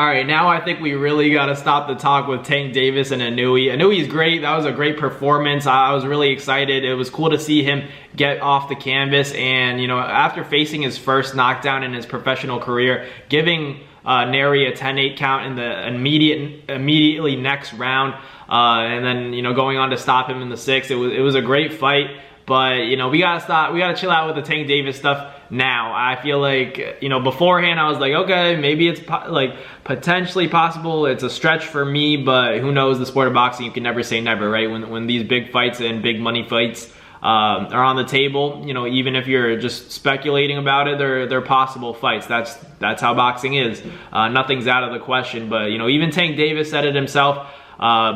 All right, now I think we really got to stop the talk with Tank Davis and Inoue. Inoue's great. That was a great performance. I was really excited. It was cool to see him get off the canvas. And, you know, after facing his first knockdown in his professional career, giving Nery a 10-8 count in the immediately next round, and then, you know, going on to stop him in the 6th. It was a great fight. But, you know, we gotta chill out with the Tank Davis stuff now. I feel like, you know, beforehand I was like, okay, maybe it's like potentially possible. It's a stretch for me, but who knows? The sport of boxing, you can never say never, right? When these big fights and big money fights are on the table, you know, even if you're just speculating about it, they're possible fights. That's how boxing is. Nothing's out of the question. But, you know, even Tank Davis said it himself.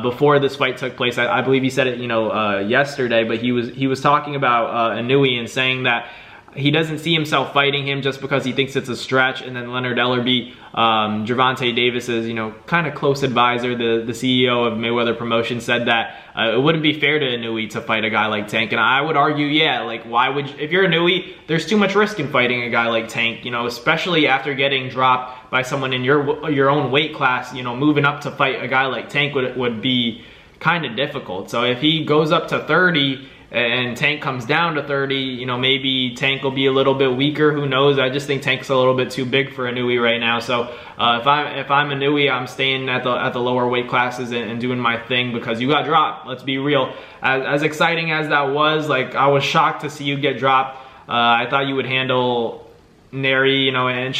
Before this fight took place, I believe he said it, you know, yesterday, but he was talking about Inoue and saying that he doesn't see himself fighting him just because he thinks it's a stretch. And then Leonard Ellerbe, Gervonta Davis's, you know, kind of close advisor, the CEO of Mayweather Promotions, said that it wouldn't be fair to Inoue to fight a guy like Tank. And I would argue, yeah, like why would if you're Inoue, there's too much risk in fighting a guy like Tank, you know, especially after getting dropped by someone in your own weight class. You know, moving up to fight a guy like Tank would be kind of difficult. So if he goes up to 30 and Tank comes down to 30, you know, maybe Tank will be a little bit weaker. Who knows? I just think Tank's a little bit too big for Inoue right now. So if I'm Inoue, I'm staying at the lower weight classes and doing my thing because you got dropped. Let's be real. As exciting as that was, like I was shocked to see you get dropped. I thought you would handle Nery, you know, and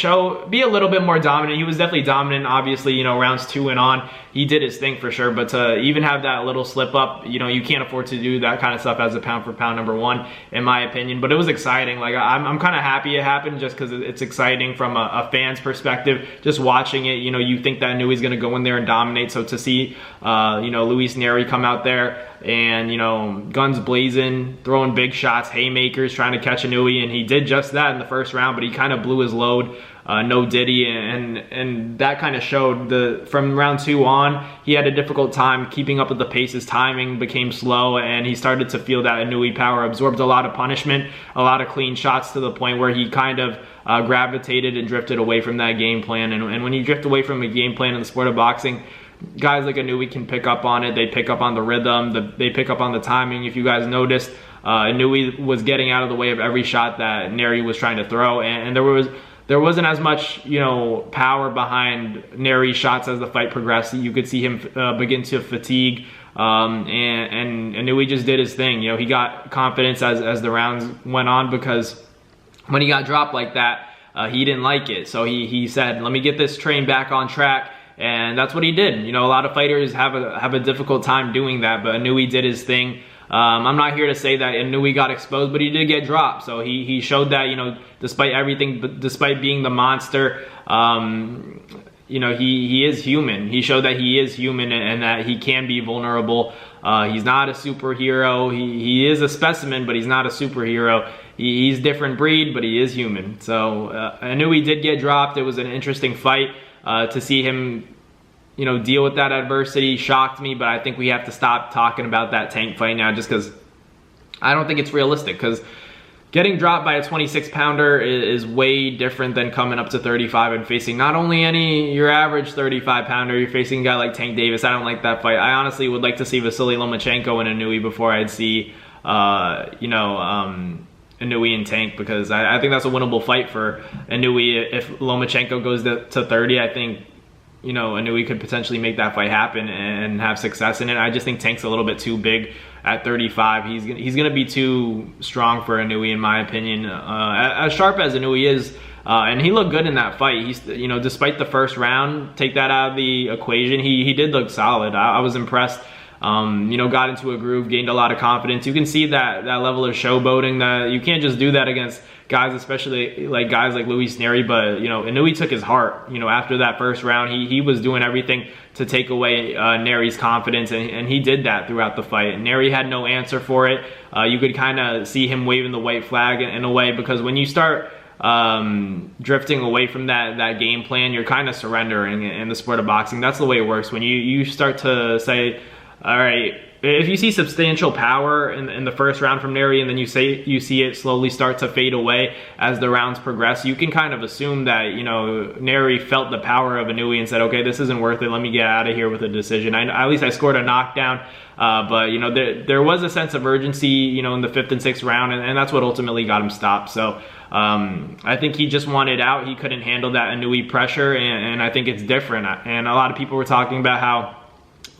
be a little bit more dominant. He was definitely dominant, obviously, you know, rounds 2 and on. He did his thing for sure, but to even have that little slip up, you know, you can't afford to do that kind of stuff as a pound for pound number 1, in my opinion. But it was exciting. Like, I'm kind of happy it happened just because it's exciting from a fan's perspective. Just watching it, you know, you think that Inoue's going to go in there and dominate. So to see, you know, Luis Nery come out there and, you know, guns blazing, throwing big shots, haymakers, trying to catch Inoue, and he did just that in the first round, but he kind of blew his load. No diddy, and that kind of showed from round 2 on, he had a difficult time keeping up with the pace. His timing became slow, and he started to feel that Inoue power, absorbed a lot of punishment, a lot of clean shots, to the point where he kind of gravitated and drifted away from that game plan. And when you drift away from a game plan in the sport of boxing, guys like Inoue can pick up on it. They pick up on the rhythm, they pick up on the timing. If you guys noticed, Inoue was getting out of the way of every shot that Nery was trying to throw, and there wasn't as much, you know, power behind Nery's shots as the fight progressed. You could see him begin to fatigue, and Inoue just did his thing. You know, he got confidence as the rounds went on, because when he got dropped like that, he didn't like it. So he said, let me get this train back on track. And that's what he did. You know, a lot of fighters have a difficult time doing that, but Inoue did his thing. I'm not here to say that Inoue got exposed, but he did get dropped. So he showed that, you know, despite everything, despite being the monster, you know, he is human. He showed that he is human and that he can be vulnerable. He's not a superhero. He is a specimen, but he's not a superhero. He's a different breed, but he is human. So Inoue did get dropped. It was an interesting fight. To see him, you know, deal with that adversity shocked me, but I think we have to stop talking about that Tank fight now, just because I don't think it's realistic. Because getting dropped by a 26-pounder is way different than coming up to 35 and facing not only your average 35-pounder, you're facing a guy like Tank Davis. I don't like that fight. I honestly would like to see Vasily Lomachenko and Inoue before I'd see, you know, Inoue and Tank, because I think that's a winnable fight for Inoue. If Lomachenko goes to 30, I think, you know, Inoue could potentially make that fight happen and have success in it. I just think Tank's a little bit too big at 35. He's gonna be too strong for Inoue, in my opinion. As sharp as Inoue is, and he looked good in that fight. He's, you know, despite the first round, take that out of the equation, he did look solid. I was impressed. You know, got into a groove, gained a lot of confidence. You can see that level of showboating, that you can't just do that against guys, especially like guys like Luis Nery. But, you know, Inoue took his heart. You know, after that first round, he was doing everything to take away Nery's confidence, and he did that throughout the fight. Nery had no answer for it. You could kind of see him waving the white flag in a way, because when you start drifting away from that game plan, you're kind of surrendering in the sport of boxing. That's the way it works. When you start to say, all right, if you see substantial power in the first round from Nery, and then you see it slowly start to fade away as the rounds progress, you can kind of assume that, you know, Nery felt the power of Inoue and said, okay, this isn't worth it, let me get out of here with a decision. At least I scored a knockdown, but, you know, there was a sense of urgency, you know, in the 5th and 6th round, and that's what ultimately got him stopped. So I think he just wanted out. He couldn't handle that Inoue pressure, and I think it's different. And a lot of people were talking about how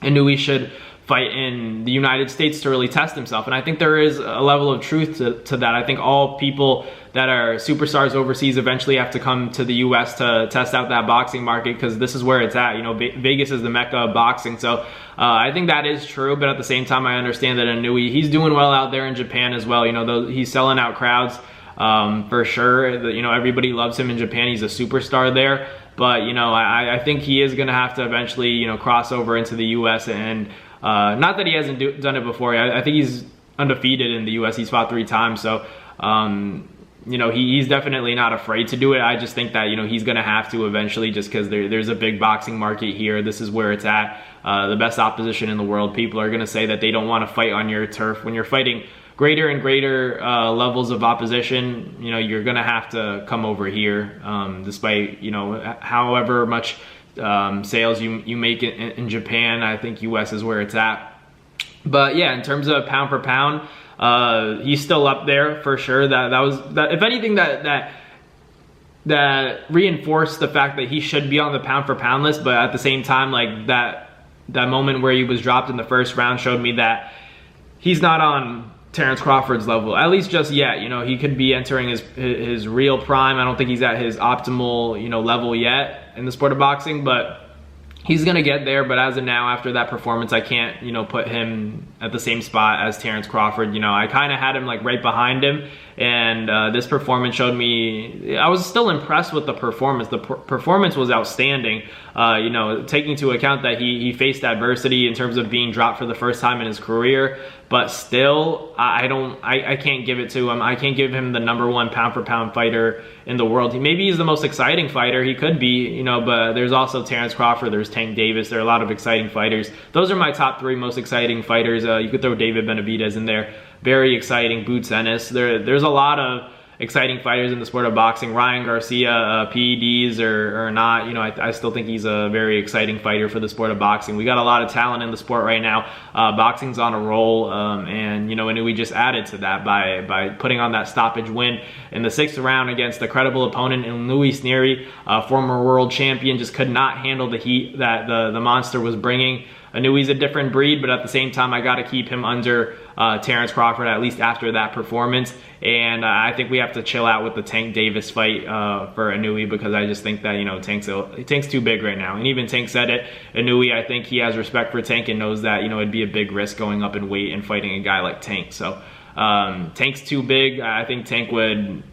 Inoue should fight in the United States to really test himself, and I think there is a level of truth to that. I think all people that are superstars overseas eventually have to come to the US to test out that boxing market, because this is where it's at. You know, Vegas is the mecca of boxing, so I think that is true, but at the same time I understand that Inoue, he's doing well out there in Japan as well. You know, he's selling out crowds for sure. You know, everybody loves him in Japan. He's a superstar there, but, you know, I think he is going to have to eventually, you know, cross over into the US, and not that he hasn't done it before. I think he's undefeated in the US. He's fought 3 times. So, you know, he's definitely not afraid to do it. I just think that, you know, he's going to have to eventually, just because there's a big boxing market here. This is where it's at. The best opposition in the world. People are going to say that they don't want to fight on your turf. When you're fighting greater and greater levels of opposition, you know, you're going to have to come over here, despite, you know, however much sales you make in Japan. I think US is where it's at. But yeah, in terms of pound for pound, he's still up there for sure. That if anything, that reinforced the fact that he should be on the pound for pound list. But at the same time, like that moment where he was dropped in the first round showed me that he's not on Terence Crawford's level, at least just yet. You know, he could be entering his real prime. I don't think he's at his optimal, you know, level yet in the sport of boxing, but he's gonna get there. But as of now, after that performance, I can't, you know, put him at the same spot as Terence Crawford. You know, I kind of had him like right behind him, and this performance showed me I was still impressed with the performance. The performance was outstanding. You know, taking into account that he faced adversity in terms of being dropped for the first time in his career, but still, I can't give it to him. I can't give him the #1 pound for pound fighter in the world. Maybe he's the most exciting fighter. He could be, you know, but there's also Terence Crawford, there's Tank Davis. There are a lot of exciting fighters. Those are my top 3 most exciting fighters. You could throw David Benavidez in there. Very exciting. Boots Ennis. There's a lot of exciting fighters in the sport of boxing. Ryan Garcia, PEDs or not, you know, I still think he's a very exciting fighter for the sport of boxing. We got a lot of talent in the sport right now. Boxing's on a roll, and, you know, and we just added to that by putting on that stoppage win in the 6th round against a credible opponent in Nery, former world champion. Just could not handle the heat that the monster was bringing. Inoue's a different breed, but at the same time, I got to keep him under Terence Crawford, at least after that performance. And I think we have to chill out with the Tank Davis fight for Inoue, because I just think that, you know, Tank's too big right now. And even Tank said it. Inoue, I think he has respect for Tank and knows that, you know, it'd be a big risk going up in weight and fighting a guy like Tank. So Tank's too big. I think Tank would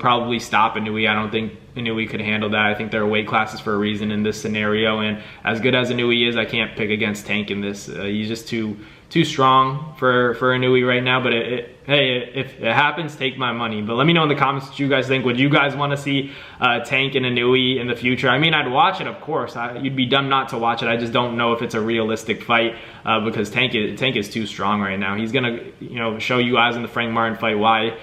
probably stop Inoue. I don't think Inoue could handle that. I think there are weight classes for a reason in this scenario, and as good as Inoue is, I can't pick against Tank in this. He's just too strong for Inoue right now. But hey, if it happens, take my money. But let me know in the comments what you guys think. Would you guys want to see Tank and Inoue in the future? I mean, I'd watch it, of course. You'd be dumb not to watch it. I just don't know if it's a realistic fight, because Tank is too strong right now. He's gonna, you know, show you guys in the Frank Martin fight why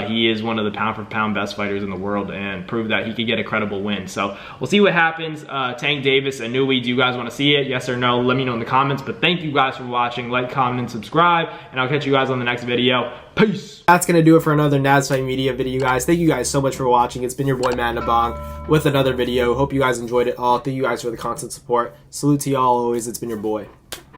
he is one of the pound for pound best fighters in the world, and prove that he could get a credible win. So we'll see what happens. Tank Davis, Inoue, do you guys want to see it? Yes or no? Let me know in the comments. But thank you guys for watching. Like, comment, and subscribe, and I'll catch you guys on the next video. Peace! That's gonna do it for another NASFight Media video, guys. Thank you guys so much for watching. It's been your boy Matt Nabong with another video. Hope you guys enjoyed it all. Thank you guys for the constant support. Salute to y'all always. It's been your boy.